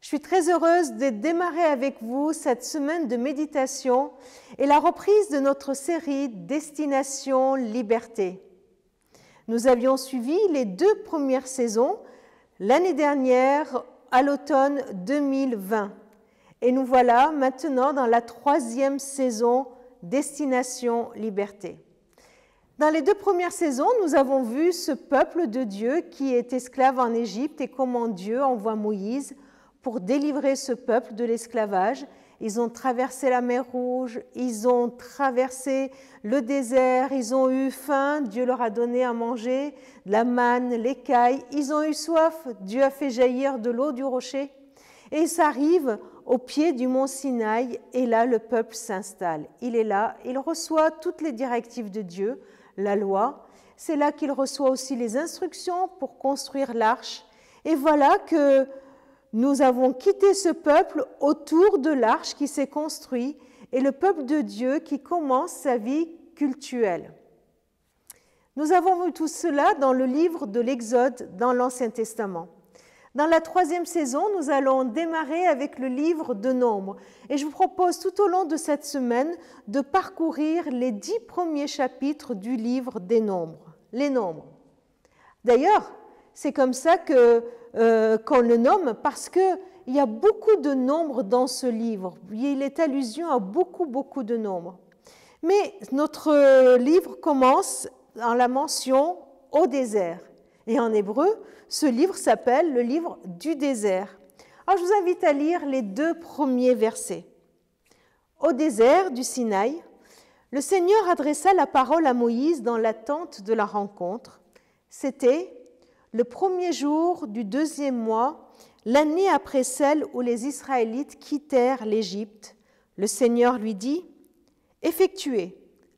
Je suis très heureuse de démarrer avec vous cette semaine de méditation et la reprise de notre série Destination Liberté. Nous avions suivi les 2 premières saisons l'année dernière à l'automne 2020 et nous voilà maintenant dans la 3e saison Destination Liberté. Dans les 2 premières saisons, nous avons vu ce peuple de Dieu qui est esclave en Égypte et comment Dieu envoie Moïse pour délivrer ce peuple de l'esclavage. Ils ont traversé la mer Rouge, ils ont traversé le désert, ils ont eu faim, Dieu leur a donné à manger, de la manne, l'écaille, ils ont eu soif, Dieu a fait jaillir de l'eau du rocher. Et ils arrivent au pied du mont Sinaï et là le peuple s'installe. Il est là, il reçoit toutes les directives de Dieu, la loi. C'est là qu'il reçoit aussi les instructions pour construire l'arche. Et voilà que nous avons quitté ce peuple autour de l'arche qui s'est construit et le peuple de Dieu qui commence sa vie cultuelle. Nous avons vu tout cela dans le livre de l'Exode dans l'Ancien Testament. Dans la 3e saison, nous allons démarrer avec le livre de Nombres. Et je vous propose tout au long de cette semaine de parcourir les 10 premiers chapitres du livre des Nombres, les Nombres. D'ailleurs, c'est comme ça qu'on le nomme parce qu'il y a beaucoup de nombres dans ce livre. Il est allusion à beaucoup de nombres. Mais notre livre commence en la mention au désert. Et en hébreu, ce livre s'appelle le livre du désert. Alors je vous invite à lire les 2 premiers versets. Au désert du Sinaï, le Seigneur adressa la parole à Moïse dans la tente de la rencontre. C'était le 1er jour du 2e mois, l'année après celle où les Israélites quittèrent l'Égypte. Le Seigneur lui dit : « Effectuez,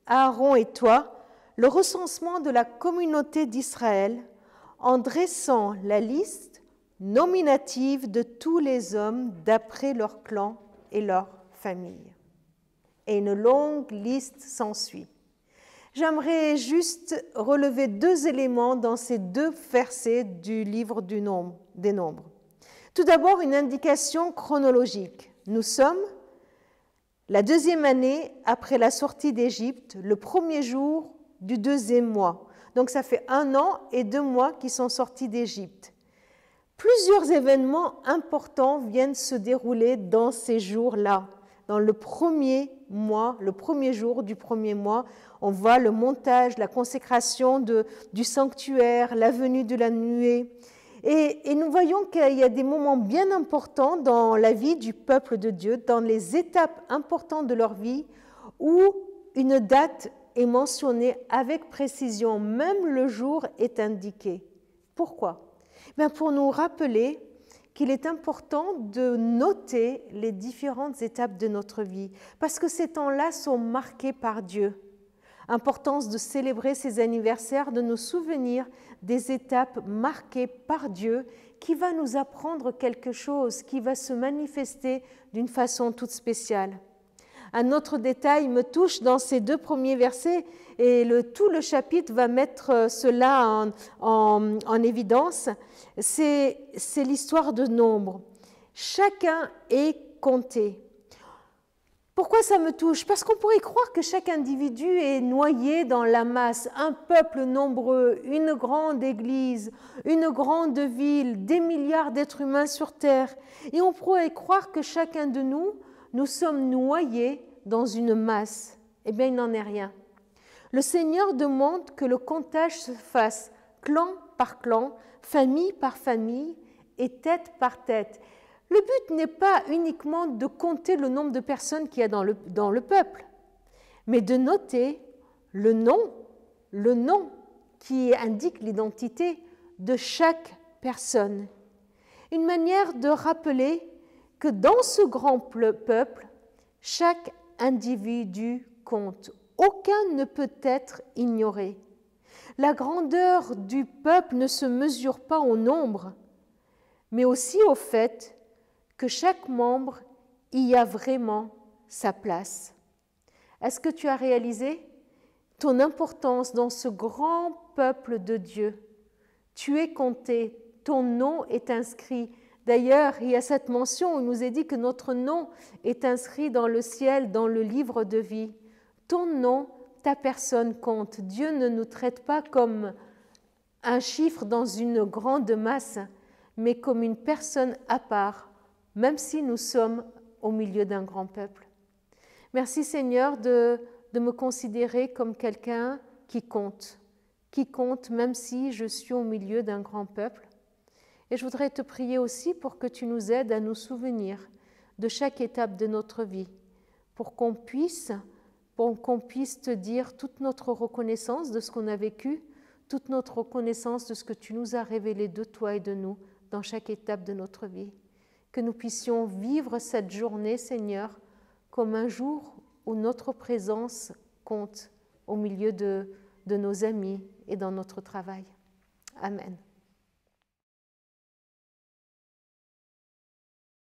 Aaron et toi, le recensement de la communauté d'Israël, en dressant la liste nominative de tous les hommes d'après leur clan et leur famille. » Et une longue liste s'ensuit. J'aimerais juste relever 2 éléments dans ces 2 versets du livre des Nombres. Tout d'abord, une indication chronologique. Nous sommes la 2e année après la sortie d'Égypte, le 1er jour du 2e mois. Donc ça fait 1 an et 2 mois qu'ils sont sortis d'Égypte. Plusieurs événements importants viennent se dérouler dans ces jours-là. Dans le 1er mois, le 1er jour du 1er mois, on voit le montage, la consécration du sanctuaire, la venue de la nuée. Et nous voyons qu'il y a des moments bien importants dans la vie du peuple de Dieu, dans les étapes importantes de leur vie, où une date est mentionnée avec précision, même le jour est indiqué. Pourquoi ? Pour nous rappeler qu'il est important de noter les différentes étapes de notre vie, parce que ces temps-là sont marqués par Dieu. Importance de célébrer ces anniversaires, de nous souvenir des étapes marquées par Dieu, qui va nous apprendre quelque chose, qui va se manifester d'une façon toute spéciale. Un autre détail me touche dans ces 2 premiers versets, et tout le chapitre va mettre cela en évidence, c'est l'histoire de Nombres. Chacun est compté. Pourquoi ça me touche ? Parce qu'on pourrait croire que chaque individu est noyé dans la masse, un peuple nombreux, une grande église, une grande ville, des milliards d'êtres humains sur terre. Et on pourrait croire que chacun de nous sommes noyés dans une masse. Eh bien, il n'en est rien. Le Seigneur demande que le comptage se fasse clan par clan, famille par famille et tête par tête. Le but n'est pas uniquement de compter le nombre de personnes qu'il y a dans le peuple, mais de noter le nom qui indique l'identité de chaque personne. Une manière de rappeler que dans ce grand peuple, chaque individu compte. Aucun ne peut être ignoré. La grandeur du peuple ne se mesure pas au nombre, mais aussi au fait que chaque membre y a vraiment sa place. Est-ce que tu as réalisé ton importance dans ce grand peuple de Dieu? Tu es compté, ton nom est inscrit. D'ailleurs, il y a cette mention où il nous est dit que notre nom est inscrit dans le ciel, dans le livre de vie. Ton nom, ta personne compte. Dieu ne nous traite pas comme un chiffre dans une grande masse, mais comme une personne à part, même si nous sommes au milieu d'un grand peuple. Merci Seigneur de me considérer comme quelqu'un qui compte même si je suis au milieu d'un grand peuple. Et je voudrais te prier aussi pour que tu nous aides à nous souvenir de chaque étape de notre vie, pour qu'on puisse te dire toute notre reconnaissance de ce qu'on a vécu, toute notre reconnaissance de ce que tu nous as révélé de toi et de nous dans chaque étape de notre vie. Que nous puissions vivre cette journée, Seigneur, comme un jour où notre présence compte au milieu de nos amis et dans notre travail. Amen.